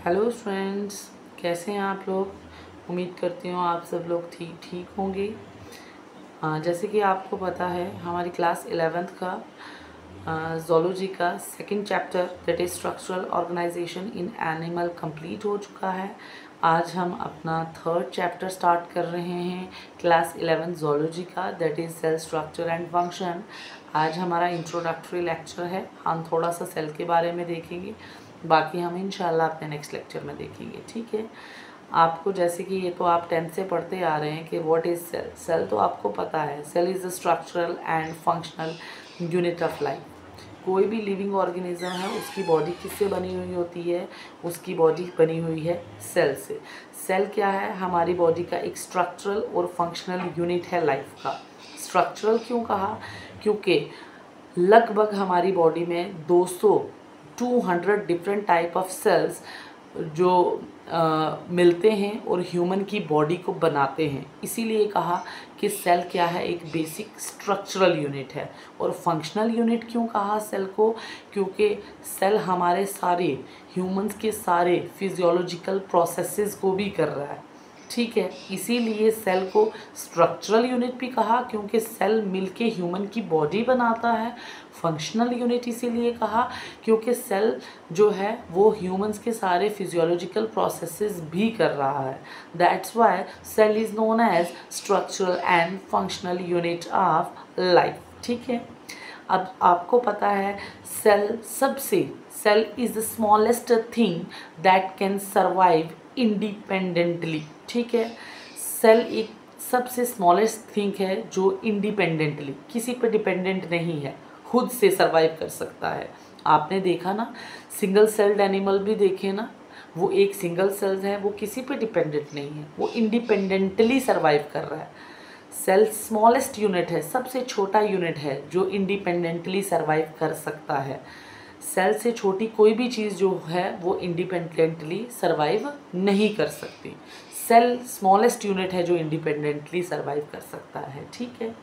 Hello friends, कैसे हैं आप लोग। उम्मीद करती हूँ आप सब लोग ठीक होंगे। जैसे कि आपको पता है हमारी क्लास 11th का ज़ूलॉजी का second chapter that is structural organisation in animal complete हो चुका है। आज हम अपना थर्ड चैप्टर स्टार्ट कर रहे हैं क्लास 11 ज़ूलॉजी का, that is cell structure and function. आज हमारा इंट्रोडक्टरी लेक्चर है। हम थोड़ा सा सेल के बारे में देखेंगे, बाकी हम इंशाल्लाह अपने नेक्स्ट लेक्चर में देखेंगे। ठीक है, आपको जैसे कि ये तो आप 10th से पढ़ते आ रहे हैं कि व्हाट इज़ सेल। सेल तो आपको पता है, cell is a structural and functional unit of life. कोई भी लिविंग ऑर्गेनिज्म है उसकी बॉडी किससे बनी हुई होती है, उसकी बॉडी बनी हुई है सेल से। सेल क्या है, हमारी बॉडी का एक स्ट्रक्चरल और फंक्शनल यूनिट है लाइफ का। स्ट्रक्चरल क्यों कहा, क्योंकि लगभग हमारी बॉडी में 200 डिफरेंट टाइप ऑफ सेल्स जो मिलते हैं और ह्यूमन की बॉडी को बनाते हैं। इसीलिए कहा कि सेल क्या है, एक बेसिक स्ट्रक्चरल यूनिट है। और फंक्शनल यूनिट क्यों कहा सेल को, क्योंकि सेल हमारे सारे ह्यूमंस के सारे फिजियोलॉजिकल प्रोसेसेस को भी कर रहा है। ठीक है, इसीलिए सेल को स्ट्रक्चरल यूनिट भी कहा क्योंकि सेल मिलके ह्यूमन की बॉडी बनाता है। फंक्शनल यूनिट इसीलिए कहा क्योंकि सेल जो है वो ह्यूमंस के सारे फिजियोलॉजिकल प्रोसेसेस भी कर रहा है। That's why cell is known as structural and functional unit of life. ठीक है, अब आपको पता है cell is the smallest thing that can survive independently. ठीक है, सेल एक सबसे स्मॉलेस्ट थिंग है जो इंडिपेंडेंटली किसी पर डिपेंडेंट नहीं है, खुद से सर्वाइव कर सकता है। आपने देखा ना, सिंगल सेल्ड एनिमल भी देखे ना, वो एक सिंगल सेल्स है, वो किसी पे डिपेंडेंट नहीं है, वो इंडिपेंडेंटली सर्वाइव कर रहा है। सेल स्मॉलेस्ट यूनिट है, सबसे छोटा यूनिट है जो इंडिपेंडेंटली सर्वाइव कर सकता है। सेल से छोटी कोई भी चीज़ जो है वो इंडिपेंडेंटली सर्वाइव नहीं कर सकती। सेल स्मॉलेस्ट यूनिट है जो इंडिपेंडेंटली सर्वाइव कर सकता है। ठीक है,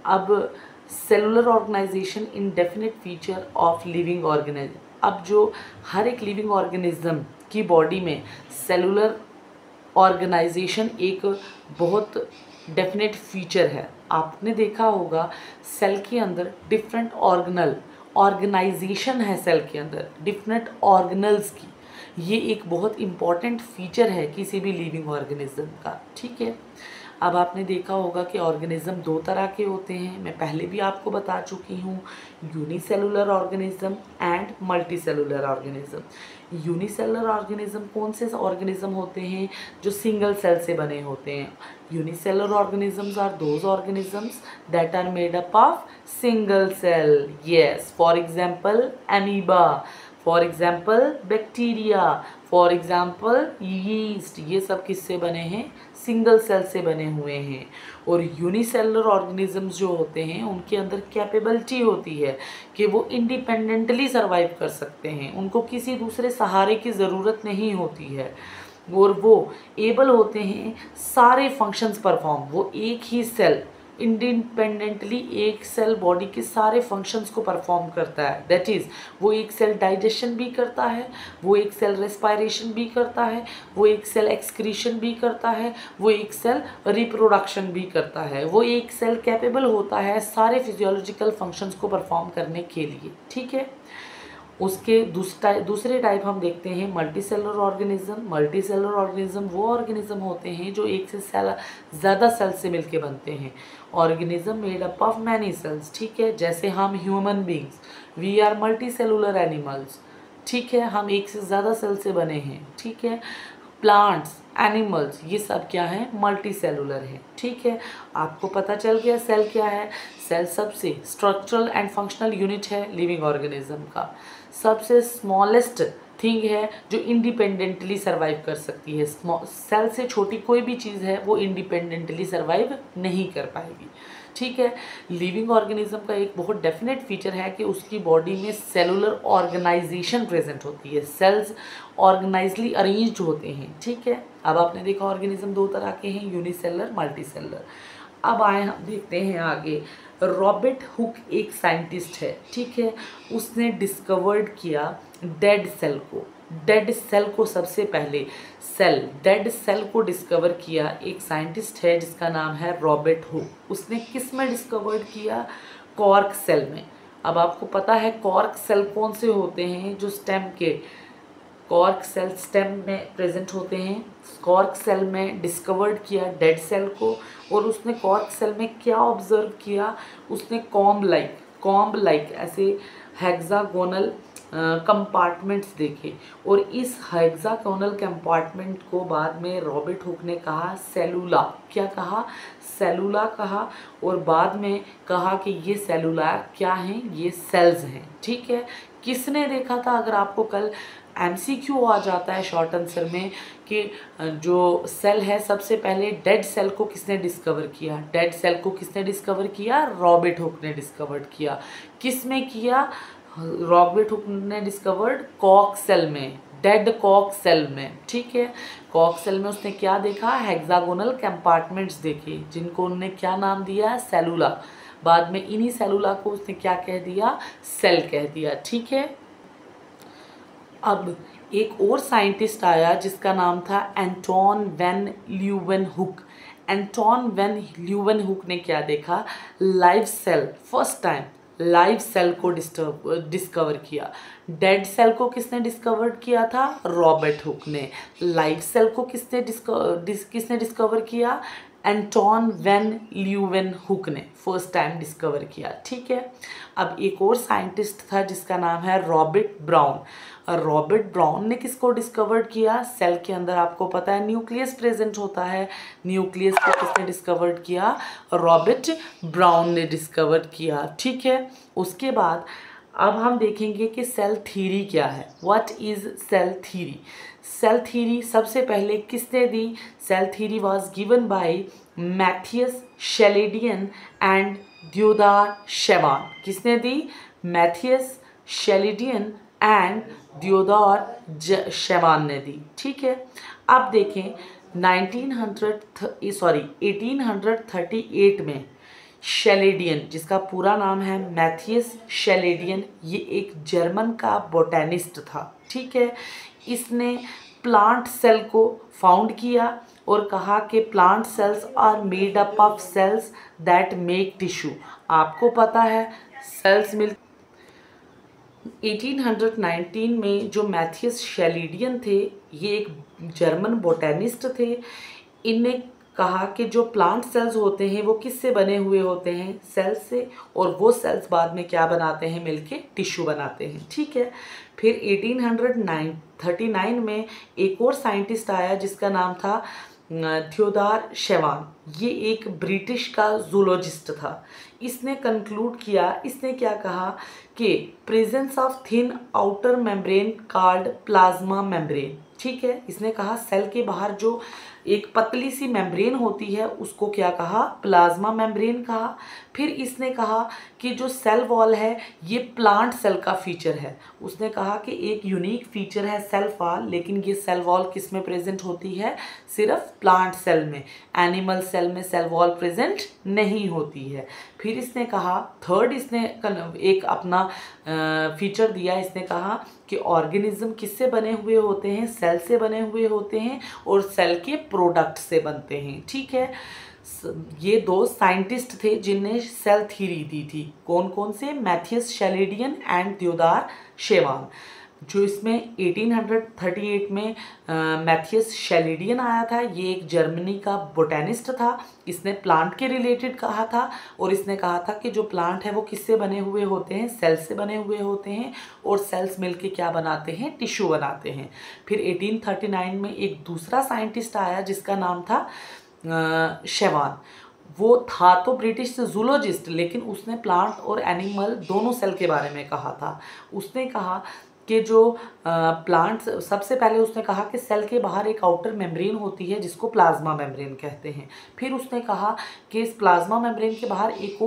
अब cellular organisation in definite feature of living organism. अब जो हर एक लिविंग ऑर्गेनिज्म की बॉडी में सेलुलर ऑर्गेनाइजेशन एक बहुत डेफिनेट फीचर है। आपने देखा होगा सेल के अंदर डिफरेंट ऑर्गेनाइजेशन है, सेल के अंदर डिफरेंट ऑर्गेनल्स की। ये एक बहुत इम्पॉर्टेंट फीचर है किसी भी लिविंग ऑर्गेनिज्म का। ठीक है, अब आपने देखा होगा कि ऑर्गेनिज्म दो तरह के होते हैं, मैं पहले भी आपको बता चुकी हूँ, unicellular organism and multicellular organism. Unicellular organism कौन से ऑर्गेनिज्म होते हैं, जो सिंगल सेल से बने होते हैं। Unicellular organisms are those organisms that are made up of single cell. Yes, for example amoeba, for example bacteria, for example yeast, ये सब किससे बने हैं, सिंगल सेल से बने हुए हैं। और यूनिसेलुलर ऑर्गेनिजम्स जो होते हैं उनके अंदर कैपेबिलिटी होती है कि वो इंडिपेंडेंटली सर्वाइव कर सकते हैं, उनको किसी दूसरे सहारे की ज़रूरत नहीं होती है, और वो एबल होते हैं सारे फंक्शंस परफॉर्म। वो एक ही सेल इंडिपेंडेंटली एक सेल बॉडी के सारे फंक्शंस को परफॉर्म करता है। दैट इज़ वो एक सेल डाइजेशन भी करता है, वो एक सेल रेस्पायरेशन भी करता है, वो एक सेल एक्सक्रीशन भी करता है, वो एक सेल रिप्रोडक्शन भी करता है। वो एक सेल कैपेबल होता है सारे फिजियोलॉजिकल फंक्शंस को परफॉर्म करने के लिए। ठीक है, उसके दूसरे टाइप हम देखते हैं मल्टीसेलुलर ऑर्गेनिज्म। मल्टीसेलुलर ऑर्गेनिज्म वो ऑर्गेनिज्म होते हैं जो एक से ज़्यादा सेल से मिलके बनते हैं। Organism made up of many cells. ठीक है, जैसे हम human beings, we are multicellular animals. ठीक है, हम एक से ज़्यादा सेल से बने हैं। ठीक है, प्लांट्स, एनिमल्स, ये सब क्या है, मल्टी सेलुलर है। ठीक है, आपको पता चल गया सेल क्या है। सेल सबसे स्ट्रक्चरल एंड फंक्शनल यूनिट है लिविंग ऑर्गेनिज्म का, सबसे स्मॉलेस्ट थिंग है जो इंडिपेंडेंटली सर्वाइव कर सकती है। सेल से छोटी कोई भी चीज़ है वो इंडिपेंडेंटली सर्वाइव नहीं कर पाएगी। ठीक है, लिविंग ऑर्गेनिज्म का एक बहुत डेफिनेट फीचर है कि उसकी बॉडी में सेलुलर ऑर्गेनाइजेशन प्रेजेंट होती है, सेल्स ऑर्गेनाइजली अरेंज्ड होते हैं। ठीक है, अब आपने देखा ऑर्गेनिज्म दो तरह के हैं, यूनिसेलुलर, मल्टीसेलुलर। अब आए हम देखते हैं आगे। रॉबर्ट हुक एक साइंटिस्ट है। ठीक है, उसने डिस्कवर्ड किया डेड सेल को। डेड सेल को सबसे पहले डेड सेल को डिस्कवर किया एक साइंटिस्ट है जिसका नाम है रॉबर्ट हुक। उसने किस में डिस्कवर किया? कॉर्क सेल में। अब आपको पता है कॉर्क सेल कौन से होते हैं? जो स्टेम के कॉर्क सेल स्टेम में प्रेजेंट होते हैं। कॉर्क सेल में डिस्कवर्ड किया डेड सेल को, और उसने कॉर्क सेल में क्या ऑब्जर्व किया? उसने कॉम्ब लाइक ऐसे हेक्सागोनल कंपार्टमेंट्स देखे, और इस हेक्सागोनल कंपार्टमेंट को बाद में रॉबर्ट हुक ने कहा सेलुला। क्या कहा? सेलुला कहा, और बाद में कहा कि ये सेलुला क्या हैं? ये सेल्स हैं। ठीक है, किसने देखा था? अगर आपको कल एमसीक्यू आ जाता है शॉर्ट आंसर में कि जो सेल है सबसे पहले डेड सेल को किसने डिस्कवर किया? डेड सेल को किसने डिस्कवर किया? रॉबर्ट हुक ने डिस्कवर किया। किस में किया? रॉबर्ट हुक ने डिस्कवर्ड कॉर्क सेल में, डेड कॉर्क सेल में। ठीक है, कॉर्क सेल में उसने क्या देखा? हेक्सागोनल कंपार्टमेंट्स देखे, जिनको उन्होंने क्या नाम दिया? सेलुला। बाद में इन्हीं सेलुला को उसने क्या कह दिया? सेल कह दिया। ठीक है, अब एक और साइंटिस्ट आया जिसका नाम था Anton van Leeuwenhoek. Anton van Leeuwenhoek ने क्या देखा? Live cell, first time live cell को डिस्कवर किया। डेड सेल को किसने डिस्कवर किया था? रॉबर्ट हुक ने। लाइव सेल को किसने डिस्कवर किया? एंटोन वैन ल्यूवेनहुक ने फर्स्ट टाइम डिस्कवर किया। ठीक है, अब एक और साइंटिस्ट था जिसका नाम है रॉबर्ट ब्राउन। रॉबर्ट ब्राउन ने किसको डिस्कवर किया? सेल के अंदर आपको पता है न्यूक्लियस प्रेजेंट होता है। न्यूक्लियस को किसने डिस्कवर किया? रॉबर्ट ब्राउन ने डिस्कवर किया। ठीक है, उसके बाद अब हम देखेंगे कि सेल थ्योरी क्या है। What is cell theory? Cell theory सबसे पहले किसने दी? Cell theory was given by Matthias Schleiden and Theodor Schwann. किसने दी? मैथियस शेलिडियन एंड दियोदार शेवान ने दी। ठीक है, अब देखें 1838 में शेलिडियन, जिसका पूरा नाम है मैथियस शेलिडियन, ये एक जर्मन का बोटेनिस्ट था। ठीक है, इसने प्लांट सेल को फाउंड किया और कहा कि plant cells are made up of cells that make tissue. आपको पता है सेल्स मिल 1819 में जो मैथियस शेलिडियन थे, ये एक जर्मन बोटेनिस्ट थे। इनने कहा कि जो प्लांट सेल्स होते हैं वो किससे बने हुए होते हैं? सेल्स से, और वो सेल्स बाद में क्या बनाते हैं? मिलके टिश्यू बनाते हैं। ठीक है, फिर 1839 में एक और साइंटिस्ट आया जिसका नाम था दियोदार शेवान। ये एक ब्रिटिश का जूलॉजिस्ट था। इसने कंक्लूड किया, इसने क्या कहा कि presence of thin outer membrane called plasma membrane. ठीक है, इसने कहा सेल के बाहर जो एक पतली सी मेम्ब्रेन होती है उसको क्या कहा? प्लाज्मा मेम्ब्रेन कहा। फिर इसने कहा कि जो सेल वॉल है ये प्लांट सेल का फीचर है। उसने कहा कि एक यूनिक फीचर है सेल वॉल, लेकिन ये सेल वॉल किस में प्रेजेंट होती है? सिर्फ प्लांट सेल में। एनिमल सेल में सेल वॉल प्रेजेंट नहीं होती है। फिर इसने कहा थर्ड, इसने एक अपना फीचर दिया। इसने कहा कि ऑर्गेनिज्म किससे बने हुए होते हैं? सेल से बने हुए होते हैं, और सेल के प्रोडक्ट से बनते हैं। ठीक है, ये दो साइंटिस्ट थे जिनने सेल थ्योरी दी थी। कौन कौन से? Matthias Schleiden and Theodor Schwann. जो इसमें 1838 में मैथियस शेलिडियन आया था, ये एक जर्मनी का बोटेनिस्ट था। इसने प्लांट के रिलेटेड कहा था, और इसने कहा था कि जो प्लांट है वो किससे बने हुए होते हैं? सेल्स से बने हुए होते हैं, और सेल्स मिलके क्या बनाते हैं? टिश्यू बनाते हैं। फिर 1839 में एक दूसरा साइंटिस्ट आया जिसका नाम था शेवान। वो था तो ब्रिटिश जूलॉजिस्ट, लेकिन उसने प्लांट और एनिमल दोनों सेल के बारे में कहा था। उसने कहा कि जो प्लांट्स, सबसे पहले उसने कहा कि सेल के बाहर एक आउटर मेम्ब्रेन होती है जिसको प्लाज्मा मेम्ब्रेन कहते हैं। फिर उसने कहा कि इस प्लाज्मा मेम्ब्रेन के बाहर एक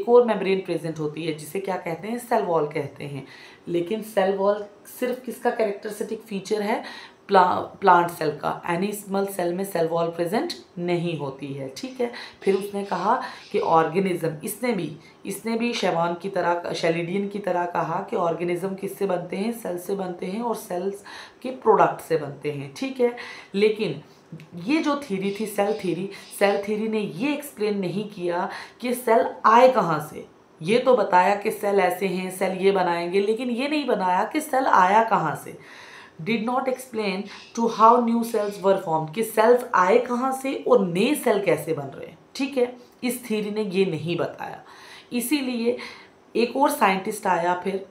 और मेम्ब्रेन प्रेजेंट होती है जिसे क्या कहते हैं? सेल वॉल कहते हैं। लेकिन सेल वॉल सिर्फ किसका कैरेक्टरिस्टिक फीचर है, प्लांट सेल का। एनिमल सेल में सेल वॉल प्रेजेंट नहीं होती है, ठीक है। फिर उसने कहा कि ऑर्गेनिज्म, इसने भी शैवान की तरह, शैलिडियन की तरह कहा कि ऑर्गेनिज्म किससे बनते हैं, सेल से बनते हैं और सेल्स के प्रोडक्ट से बनते हैं, ठीक है। लेकिन ये जो थ्योरी थी सेल थ्योरी ने ये एक्सप्लेन नहीं किया कि सेल आए कहाँ से। ये तो बताया कि सेल ऐसे हैं, सेल ये बनाएंगे, लेकिन ये नहीं बनाया कि सेल आया कहाँ से। Did not explain to how new cells were formed, कि सेल्स आए कहाँ से और नए सेल कैसे बन रहे हैं, ठीक है। इस थ्योरी ने ये नहीं बताया। इसीलिए एक और साइंटिस्ट आया फिर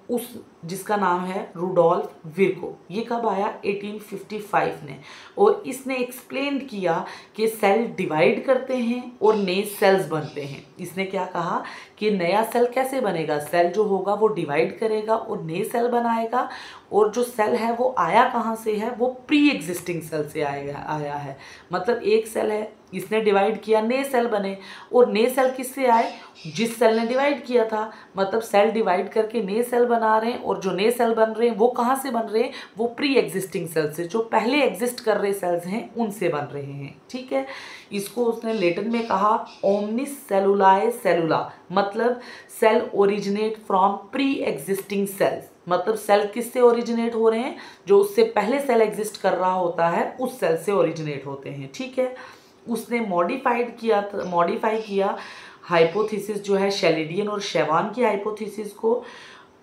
जिसका नाम है रुडोल्फ विर्को। ये कब आया, 1855 ने, और इसने एक्सप्लेन किया कि सेल डिवाइड करते हैं और नए सेल्स बनते हैं। इसने क्या कहा कि नया सेल कैसे बनेगा, सेल जो होगा वो डिवाइड करेगा और नए सेल बनाएगा, और जो सेल है वो आया कहाँ से है, वो प्री एग्जिस्टिंग सेल से आया है। मतलब एक सेल है, इसने डिवाइड किया, नए सेल बने, और नए सेल किससे आए, जिस सेल ने डिवाइड किया था। मतलब सेल डिवाइड करके नए सेल बना रहे हैं, और जो नए सेल बन रहे हैं वो कहाँ से बन रहे हैं, वो प्री एग्जिस्टिंग सेल से, जो पहले एग्जिस्ट कर रहे सेल्स हैं उनसे बन रहे हैं, ठीक है। इसको उसने लैटिन में कहा ओमनिस सेलुलाe सेलुला, मतलब cell originate from pre existing cells. मतलब सेल किससे ओरिजिनेट हो रहे हैं, जो उससे पहले सेल एग्जिस्ट कर रहा होता है उस सेल से ओरिजिनेट होते हैं, ठीक है। उसने मॉडिफाई किया हाइपोथेसिस जो है शैलिडियन और शैवान की हाइपोथेसिस को।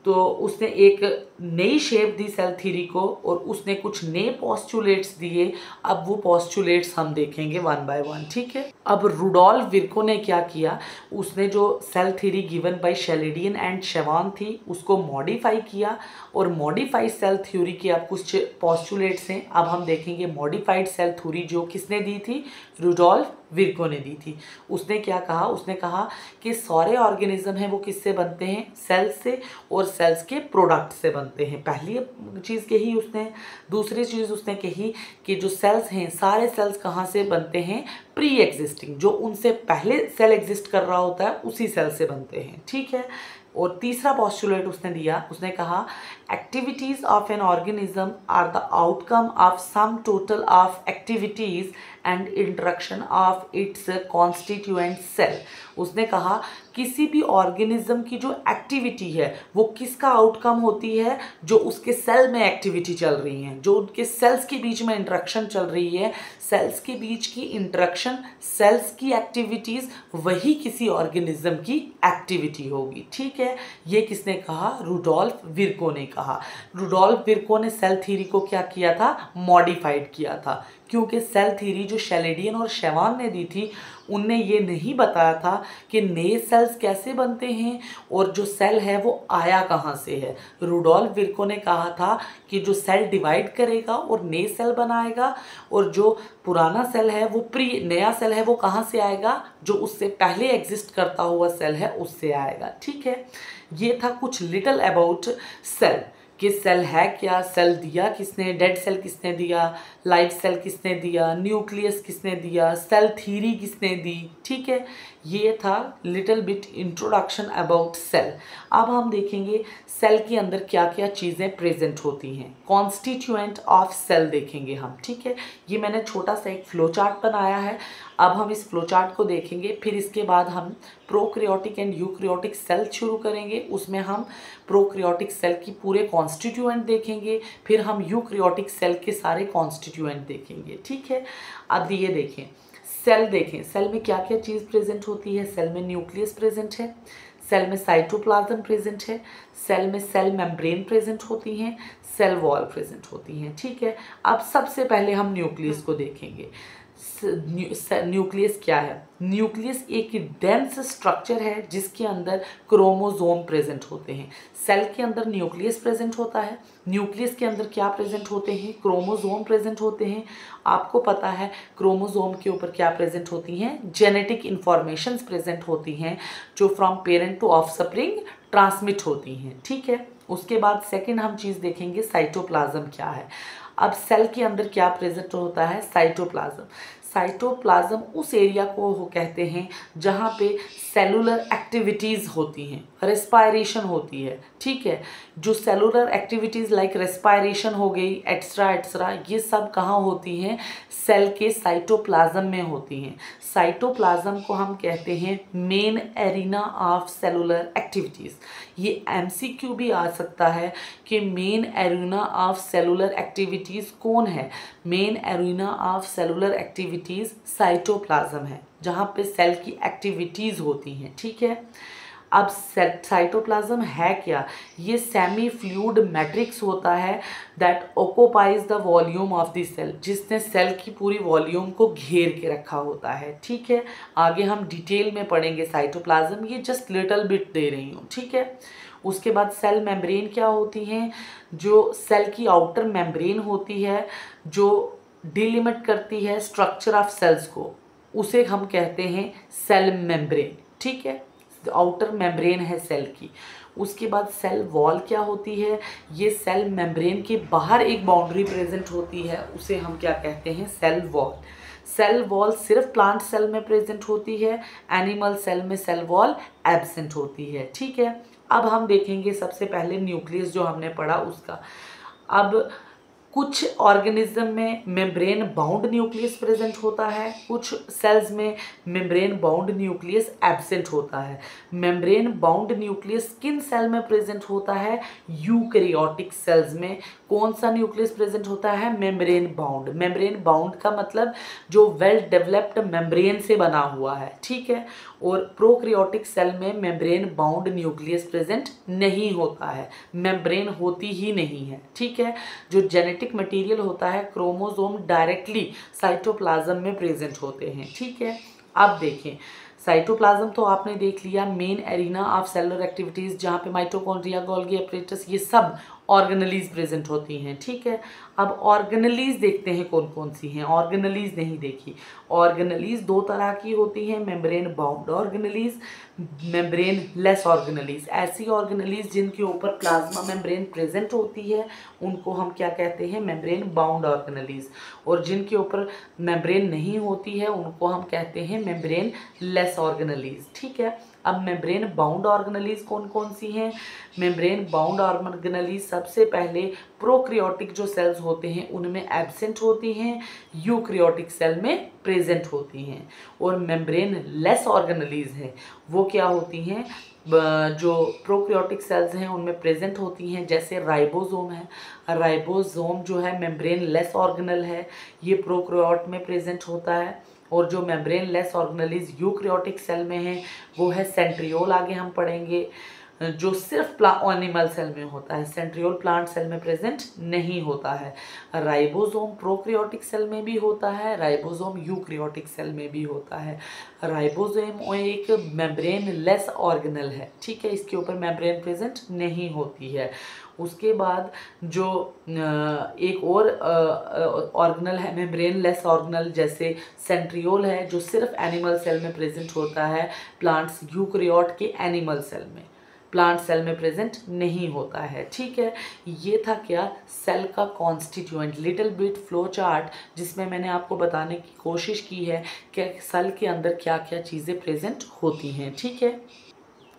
तो उसने एक नई शेप दी सेल थ्योरी को, और उसने कुछ नए पोस्टुलेट्स दिए। अब वो पोस्टुलेट्स हम देखेंगे वन बाय वन, ठीक है। अब रुडोल्फ विर्को ने क्या किया, उसने जो cell theory given by Schleiden and Schwann थी उसको मॉडिफाई किया, और मॉडिफाइड सेल थ्योरी के अब कुछ पोस्टुलेट्स हैं। अब हम देखेंगे मॉडिफाइड सेल थ्योरी जो किसने दी थी, रुडोल्फ विर्को ने दी थी। उसने क्या कहा, उसने कहा कि सारे ऑर्गेनिज्म हैं वो किससे बनते हैं, सेल्स से, और सेल्स के प्रोडक्ट से बनते हैं। पहली चीज़ कही उसने। दूसरी चीज़ उसने कही कि जो सेल्स हैं, सारे सेल्स कहाँ से बनते हैं, प्री एग्जिस्टिंग, जो उनसे पहले सेल एग्जिस्ट कर रहा होता है उसी सेल से बनते हैं, ठीक है। और तीसरा पोस्टुलेट उसने दिया, उसने कहा activities of an organism are the outcome of sum total of activities and interaction of its constituent cell. उसने कहा किसी भी ऑर्गेनिज्म की जो एक्टिविटी है वो किसका आउटकम होती है, जो उसके सेल में एक्टिविटी चल रही है, जो उनके सेल्स के बीच में इंटरेक्शन चल रही है, सेल्स के बीच की इंटरेक्शन, सेल्स की एक्टिविटीज, वही किसी ऑर्गेनिज्म की एक्टिविटी होगी, ठीक है। ये किसने कहा, रुडोल्फ विर्को ने कहा। रुडोल्फ विर्को ने सेल थ्योरी को क्या किया था, मॉडिफाइड किया था, क्योंकि सेल थ्योरी जो शैलिडियन और शैवान ने दी थी उनने ये नहीं बताया था कि नए सेल्स कैसे बनते हैं और जो सेल है वो आया कहाँ से है। रुडोल्फ विर्को ने कहा था कि जो सेल डिवाइड करेगा और नए सेल बनाएगा, और जो पुराना सेल है वो नया सेल है वो कहाँ से आएगा, जो उससे पहले एग्जिस्ट करता हुआ सेल है उससे आएगा, ठीक है। ये था कुछ लिटिल अबाउट सेल, कि सेल है क्या, सेल दिया किसने, डेड सेल किसने दिया, लाइव सेल किसने दिया, न्यूक्लियस किसने दिया, सेल थ्योरी किसने दी, ठीक है। ये था little bit introduction about cell. अब हम देखेंगे सेल के अंदर क्या क्या चीज़ें प्रेजेंट होती हैं, कॉन्स्टिट्यूएंट ऑफ सेल देखेंगे हम, ठीक है। ये मैंने छोटा सा एक फ्लो चार्ट बनाया है, अब हम इस फ्लो चार्ट को देखेंगे। फिर इसके बाद हम प्रोक्रियोटिक एंड यूक्रियोटिक सेल शुरू करेंगे, उसमें हम प्रोक्रियोटिक सेल की पूरे कॉन्स्टिट्यूएंट देखेंगे, फिर हम यूक्रियोटिक सेल के सारे कॉन्स्टिट्यूएंट देखेंगे, ठीक है। अब ये देखें, सेल देखें, सेल में क्या क्या चीज़ प्रेजेंट होती है। सेल में न्यूक्लियस प्रेजेंट है, सेल में साइटोप्लाज्म प्रेजेंट है, सेल में सेल मेम्ब्रेन प्रेजेंट होती हैं, सेल वॉल प्रेजेंट होती हैं, ठीक है। अब सबसे पहले हम न्यूक्लियस को देखेंगे। न्यूक्लियस क्या है, न्यूक्लियस एक डेंस स्ट्रक्चर है जिसके अंदर क्रोमोसोम प्रेजेंट होते हैं। सेल के अंदर न्यूक्लियस प्रेजेंट होता है, न्यूक्लियस के अंदर क्या प्रेजेंट होते हैं, क्रोमोसोम प्रेजेंट होते हैं। आपको पता है क्रोमोसोम के ऊपर क्या प्रेजेंट होती हैं, जेनेटिक इंफॉर्मेशंस प्रेजेंट होती हैं जो from parent to offspring transmit होती हैं, ठीक है। उसके बाद सेकंड हम चीज़ देखेंगे साइटोप्लाज्म क्या है। अब सेल के अंदर क्या प्रेजेंट होता है, साइटोप्लाज्म। साइटोप्लाज्म उस एरिया को कहते हैं जहाँ पे सेलुलर एक्टिविटीज़ होती हैं, रेस्पायरेशन होती है, ठीक है। जो सेलुलर एक्टिविटीज़ लाइक रेस्पायरेशन हो गई, एक्स्ट्रा एक्स्ट्रा, ये सब कहाँ होती हैं? सेल के साइटोप्लाज्म में होती हैं। साइटोप्लाज्म को हम कहते हैं main arena of cellular activities. ये एमसीक्यू भी आ सकता है कि main arena of cellular activities कौन है? Main arena of cellular activities cytoplasm है, जहाँ पे सेल की एक्टिविटीज़ होती हैं, ठीक है। अब साइटोप्लाज्म है क्या? ये सेमी फ्लूइड मैट्रिक्स होता है that occupies the volume of the cell, जिसने सेल की पूरी वॉल्यूम को घेर के रखा होता है, ठीक है। आगे हम डिटेल में पढ़ेंगे साइटोप्लाज्म, ये जस्ट लिटिल बिट दे रही हूँ, ठीक है। उसके बाद सेल मेम्ब्रेन क्या होती हैं? जो सेल की आउटर मेम्ब्रेन होती है, जो डिलिमिट करती है स्ट्रक्चर ऑफ सेल्स को, उसे हम कहते हैं सेल मेम्ब्रेन, ठीक है। आउटर मेम्ब्रेन है सेल की। उसके बाद सेल वॉल क्या होती है? ये सेल मेम्ब्रेन के बाहर एक बाउंड्री प्रेजेंट होती है, उसे हम क्या कहते हैं? Cell wall. सेल वॉल सिर्फ प्लांट सेल में प्रेजेंट होती है, एनिमल सेल में सेल वॉल एब्सेंट होती है, ठीक है। अब हम देखेंगे सबसे पहले न्यूक्लियस जो हमने पढ़ा उसका। अब कुछ ऑर्गेनिज्म में मेम्ब्रेन बाउंड न्यूक्लियस प्रेजेंट होता है, कुछ सेल्स में मेम्ब्रेन बाउंड न्यूक्लियस एब्सेंट होता है। मेम्ब्रेन बाउंड न्यूक्लियस किन सेल में प्रेजेंट होता है? यूकैरियोटिक सेल्स में। कौन सा न्यूक्लियस प्रेजेंट होता है? Membrane bound. मेम्ब्रेन बाउंड का मतलब जो वेल डेवलप्ड मेम्ब्रेन से बना हुआ है, ठीक है। और प्रोकैरियोटिक सेल में मेम्ब्रेन बाउंड न्यूक्लियस प्रेजेंट नहीं होता है, मेम्ब्रेन होती ही नहीं है, ठीक है। जो जेनेटिक मटेरियल होता है, क्रोमोसोम डायरेक्टली साइटोप्लाज्म में प्रेजेंट होते हैं, ठीक है। अब देखें, साइटोप्लाज्म तो आपने देख लिया, main arena of cellular activities, जहाँ पे माइटोकॉन्ड्रिया, गोल्गी एपरेटस, ये सब ऑर्गेनेलीज प्रेजेंट होती हैं, ठीक है। अब ऑर्गेनेलीज देखते हैं कौन कौन सी हैं। ऑर्गेनेलीज नहीं देखी। ऑर्गेनेलीज दो तरह की होती हैं, membrane bound organelles, membrane less organelles. ऐसी ऑर्गेनेलीज जिनके ऊपर प्लाज्मा मेम्ब्रेन प्रेजेंट होती है उनको हम क्या कहते हैं? Membrane bound organelles. और जिनके ऊपर मेम्ब्रेन नहीं होती है उनको हम कहते हैं मेम्ब्रेन लेस ऑर्गेनेलीज, ठीक है। अब मेम्ब्रेन बाउंड ऑर्गेनेलीज कौन कौन सी हैं? मेम्ब्रेन बाउंड ऑर्गेनेलीज सबसे पहले प्रोकैरियोटिक जो सेल्स होते हैं उनमें एब्सेंट होती हैं, यूकैरियोटिक सेल में प्रेजेंट होती हैं। और मेम्ब्रेन लेस ऑर्गेनेलीज हैं वो क्या होती हैं? जो प्रोकैरियोटिक सेल्स हैं उनमें प्रेजेंट होती हैं, जैसे राइबोसोम है। राइबोसोम जो है मेम्ब्रेन लेस ऑर्गेनल है, ये प्रोकैरियोट में प्रेजेंट होता है। और जो membraneless organelles eukaryotic cell में है वो है सेंट्रियोल, आगे हम पढ़ेंगे, जो सिर्फ एनिमल सेल में होता है। सेंट्रियोल प्लांट सेल में प्रेजेंट नहीं होता है। राइबोसोम प्रोकैरियोटिक सेल में भी होता है, राइबोसोम यूकैरियोटिक सेल में भी होता है। राइबोसोम एक मेम्ब्रेन लेस ऑर्गेनल है, ठीक है, इसके ऊपर मेम्ब्रेन प्रेजेंट नहीं होती है। उसके बाद जो एक और ऑर्गेनल है मेम्ब्रेन लेस ऑर्गेनल, जैसे सेंट्रियोल है, जो सिर्फ एनिमल सेल में प्रेजेंट होता है, प्लांट्स यूकैरियोट के एनिमल सेल में, प्लांट सेल में प्रेजेंट नहीं होता है, ठीक है। ये था क्या? सेल का constituent, little bit flow chart, जिसमें मैंने आपको बताने की कोशिश की है कि सेल के अंदर क्या क्या चीज़ें प्रेजेंट होती हैं, ठीक है।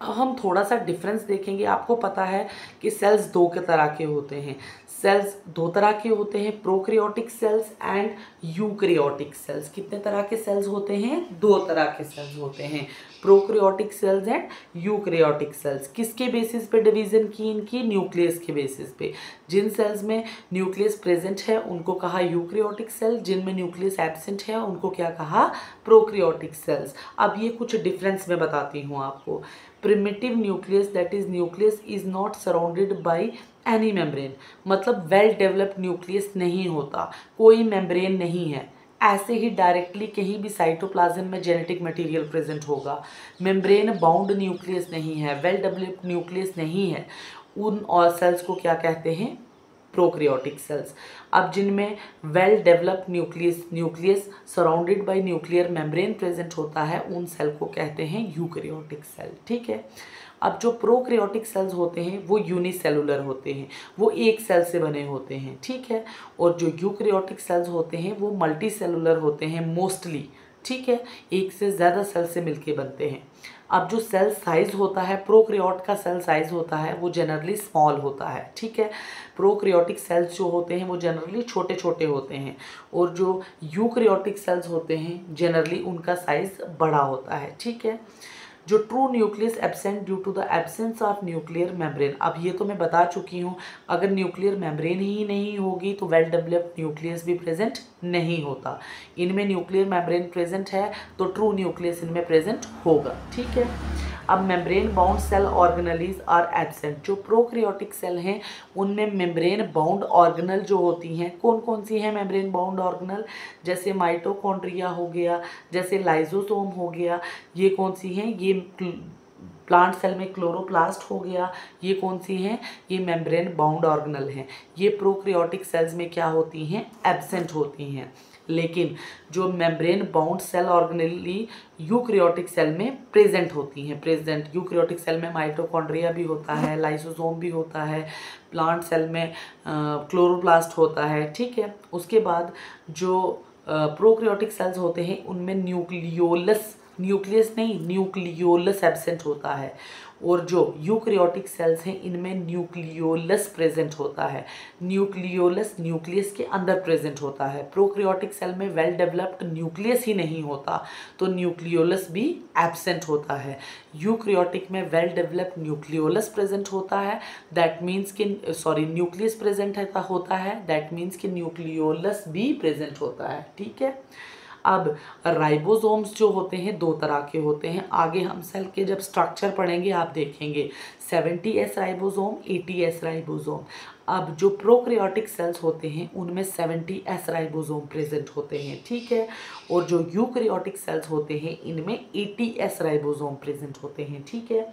हम थोड़ा सा डिफरेंस देखेंगे। आपको पता है कि सेल्स दो के तरह के होते हैं। सेल्स दो तरह के होते हैं, prokaryotic cells and eukaryotic cells. कितने तरह के सेल्स होते हैं? दो तरह के सेल्स होते हैं, prokaryotic cells and eukaryotic cells. किसके बेसिस पे डिवीजन की इनकी? न्यूक्लियस के बेसिस पे। जिन सेल्स में न्यूक्लियस प्रेजेंट है उनको कहा यूकैरियोटिक सेल, जिनमें न्यूक्लियस एब्सेंट है उनको क्या कहा? Prokaryotic cells. अब ये कुछ डिफरेंस मैं बताती हूँ आपको। Primitive nucleus, that is nucleus is not surrounded by any membrane, मतलब वेल डेवलप्ड न्यूक्लियस नहीं होता, कोई मेम्ब्रेन नहीं है। ऐसे ही डायरेक्टली कहीं भी साइटोप्लाज्म में जेनेटिक मटेरियल प्रेजेंट होगा। मेम्ब्रेन बाउंड न्यूक्लियस नहीं है, वेल डेवलप्ड न्यूक्लियस नहीं है, उन और सेल्स को क्या कहते हैं? Prokaryotic cells. अब जिनमें well developed nucleus surrounded by nuclear membrane present होता है उन सेल को कहते हैं यूकैरियोटिक सेल, ठीक है। अब जो प्रोकैरियोटिक सेल्स होते हैं वो यूनिसेलुलर होते हैं, वो एक सेल से बने होते हैं, ठीक है। और जो यूकैरियोटिक सेल्स होते हैं वो मल्टी सेलुलर होते हैं मोस्टली, ठीक है, एक से ज़्यादा सेल से मिलके बनते हैं। अब जो सेल साइज होता है, प्रोकैरियोट का सेल साइज होता है वो जनरली स्मॉल होता है, ठीक है। प्रोकैरियोटिक सेल्स जो होते हैं वो जनरली छोटे छोटे होते हैं, और जो यूकैरियोटिक सेल्स होते हैं जनरली उनका साइज बड़ा होता है, ठीक है। जो true nucleus absent due to the absence of nuclear membrane, अब ये तो मैं बता चुकी हूँ, अगर न्यूक्लियर मेम्ब्रेन ही नहीं होगी तो वेल डेवलप्ड न्यूक्लियस भी प्रेजेंट नहीं होता। इनमें न्यूक्लियर मेम्ब्रेन प्रेजेंट है तो ट्रू न्यूक्लियस इनमें प्रेजेंट होगा, ठीक है। अब membrane bound cell organelles are absent, जो प्रोकैरियोटिक सेल हैं उनमें मेम्ब्रेन बाउंड ऑर्गेनल जो होती हैं, कौन कौन सी हैं मेम्ब्रेन बाउंड ऑर्गेनल, जैसे माइटोकॉन्ड्रिया हो गया, जैसे लाइजोसोम हो गया, ये कौन सी हैं, ये प्लांट सेल में क्लोरोप्लास्ट हो गया, ये कौन सी हैं, ये मेम्ब्रेन बाउंड ऑर्गेनल हैं। ये प्रोकैरियोटिक सेल्स में क्या होती हैं, एब्सेंट होती हैं। लेकिन जो membrane bound cell organelle eukaryotic cell में प्रेजेंट होती हैं। प्रेजेंट यूकैरियोटिक सेल में माइटोकॉन्ड्रिया भी होता है, लाइसोसोम भी होता है, प्लांट सेल में क्लोरोप्लास्ट होता है, ठीक है। उसके बाद जो प्रोकैरियोटिक सेल्स होते हैं उनमें न्यूक्लियस नहीं, न्यूक्लियोलस एब्सेंट होता है, और जो यूकैरियोटिक सेल्स हैं इनमें न्यूक्लियोलस प्रेजेंट होता है। न्यूक्लियोलस न्यूक्लियस के अंदर प्रेजेंट होता है। प्रोकैरियोटिक सेल में वेल डेवलप्ड न्यूक्लियस ही नहीं होता तो न्यूक्लियोलस भी एब्सेंट होता है। यूकैरियोटिक में वेल डेवलप्ड न्यूक्लियोलस प्रेजेंट होता है, दैट मीन्स कि न्यूक्लियस प्रेजेंट होता है, दैट मीन्स कि न्यूक्लियोलस भी प्रेजेंट होता है, ठीक है। अब राइबोसोम्स जो होते हैं दो तरह के होते हैं, आगे हम सेल के जब स्ट्रक्चर पढ़ेंगे आप देखेंगे 70S राइबोसोम, 80S राइबोसोम। अब जो प्रोकैरियोटिक सेल्स होते हैं उनमें 70S राइबोसोम प्रेजेंट होते हैं, ठीक है। और जो यूकैरियोटिक सेल्स होते हैं इनमें 80S राइबोसोम प्रेजेंट होते हैं, ठीक है।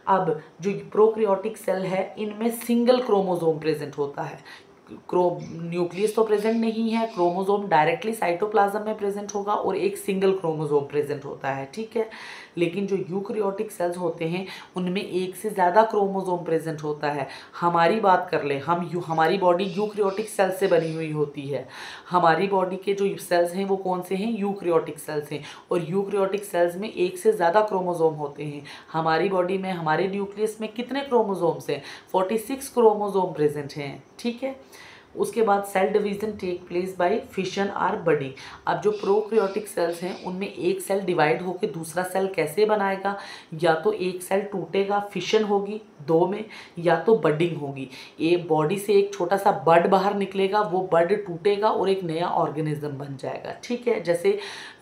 अब जो प्रोकैरियोटिक सेल है इनमें सिंगल क्रोमोसोम प्रेजेंट होता है। न्यूक्लियस तो प्रेजेंट नहीं है, क्रोमोसोम डायरेक्टली साइटोप्लाज्म में प्रेजेंट होगा और एक सिंगल क्रोमोसोम प्रेजेंट होता है, ठीक है। लेकिन जो यूकैरियोटिक सेल्स होते हैं उनमें एक से ज़्यादा क्रोमोसोम प्रेजेंट होता है। हमारी बात कर ले, हमारी बॉडी यूकैरियोटिक सेल्स से बनी हुई होती है। हमारी बॉडी के जो सेल्स हैं वो कौन से हैं, यूकैरियोटिक सेल्स हैं, और यूकैरियोटिक सेल्स में एक से ज़्यादा क्रोमोसोम होते हैं। हमारी बॉडी में, हमारे न्यूक्लियस में कितने क्रोमोसोम्स हैं, 46 क्रोमोसोम प्रेजेंट हैं, ठीक है। उसके बाद cell division take place by fission or budding. अब जो प्रोकैरियोटिक सेल्स हैं उनमें एक सेल डिवाइड होकर दूसरा सेल कैसे बनाएगा, या तो एक सेल टूटेगा, फिशन होगी दो में, या तो बडिंग होगी। एक बॉडी से एक छोटा सा बड बाहर निकलेगा, वो बड टूटेगा और एक नया ऑर्गेनिज्म बन जाएगा, ठीक है। जैसे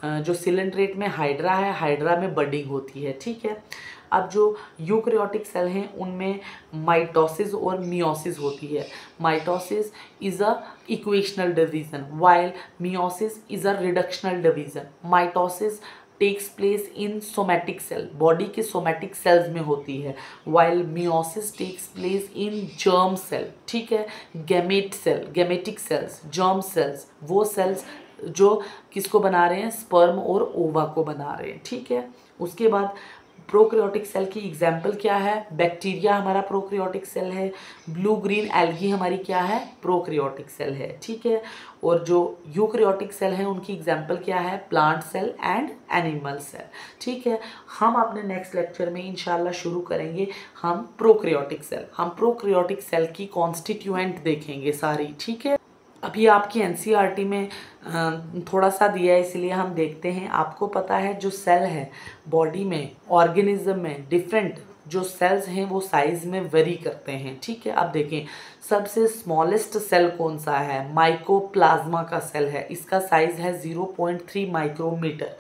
जो सिलेंड्रेट में हाइड्रा है, हाइड्रा में बडिंग होती है, ठीक है। अब जो यूकैरियोटिक सेल हैं उनमें माइटोसिस और मियोसिस होती है। Mitosis is a equational division while meiosis is a reductional division. Mitosis takes place in somatic cell, body के सोमैटिक सेल्स में होती है, while meiosis takes place in germ cell, ठीक है। Gamete cell, gametic cells, germ cells, वो cells जो किसको बना रहे हैं, स्पर्म और ओवा को बना रहे हैं, ठीक है। उसके बाद प्रोकैरियोटिक सेल की एग्जाम्पल क्या है, बैक्टीरिया हमारा प्रोकैरियोटिक सेल है, ब्लू ग्रीन एल्गी हमारी क्या है, प्रोकैरियोटिक सेल है, ठीक है। और जो यूकैरियोटिक सेल हैं उनकी एग्जाम्पल क्या है, plant cell and animal cell, ठीक है। हम अपने नेक्स्ट लेक्चर में इंशाल्लाह शुरू करेंगे हम प्रोकैरियोटिक सेल की कॉन्स्टिट्यूएंट देखेंगे सारी, ठीक है। अभी आपकी एनसीईआरटी में थोड़ा सा दिया है इसलिए हम देखते हैं। आपको पता है जो सेल है बॉडी में, ऑर्गेनिज्म में, डिफरेंट जो सेल्स हैं वो साइज में वेरी करते हैं, ठीक है। अब देखें सबसे स्मॉलेस्ट सेल कौन सा है, माइकोप्लाज्मा का सेल है, इसका साइज है 0.3 माइक्रोमीटर।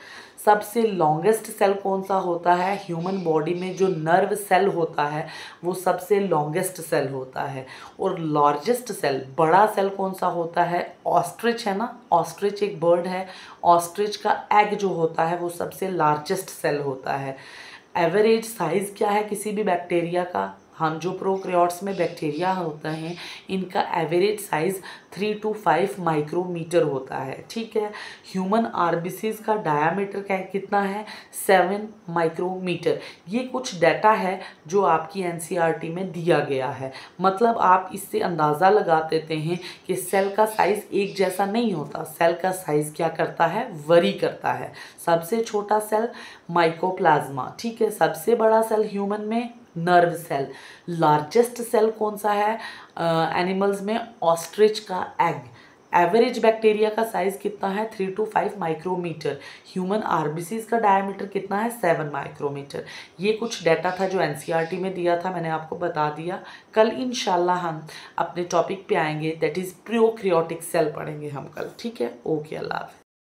सबसे लॉन्गेस्ट सेल कौन सा होता है, ह्यूमन बॉडी में जो नर्व सेल होता है वो सबसे लॉन्गेस्ट सेल होता है। और लार्जेस्ट सेल, बड़ा सेल कौन सा होता है, ऑस्ट्रिच है ना, ऑस्ट्रिच एक बर्ड है, ऑस्ट्रिच का एग जो होता है वो सबसे लार्जेस्ट सेल होता है। एवरेज साइज क्या है किसी भी बैक्टीरिया का, हम जो प्रोकैरियोट्स में बैक्टीरिया होते हैं इनका एवरेज साइज 3 to 5 माइक्रोमीटर होता है, ठीक है। ह्यूमन आरबीसीज का डायामीटर कितना है, 7 माइक्रोमीटर। ये कुछ डाटा है जो आपकी एनसीईआरटी में दिया गया है। मतलब आप इससे अंदाज़ा लगा देते हैं कि सेल का साइज़ एक जैसा नहीं होता, सेल का साइज़ क्या करता है, वरी करता है। सबसे छोटा सेल माइकोप्लाज्मा, ठीक है। सबसे बड़ा सेल ह्यूमन में नर्व सेल। लार्जेस्ट सेल कौन सा है एनिमल्स में, ऑस्ट्रिच का एग। एवरेज बैक्टीरिया का साइज कितना है, 3 to 5 माइक्रोमीटर। ह्यूमन आरबीसीज का डायमीटर कितना है, 7 माइक्रोमीटर। ये कुछ डाटा था जो एनसीईआरटी में दिया था, मैंने आपको बता दिया। कल इंशाल्लाह हम अपने टॉपिक पे आएंगे, दैट इज़ प्रोकैरियोटिक सेल पढ़ेंगे हम कल, ठीक है। ओके, अल्लाह हाफ़िज़।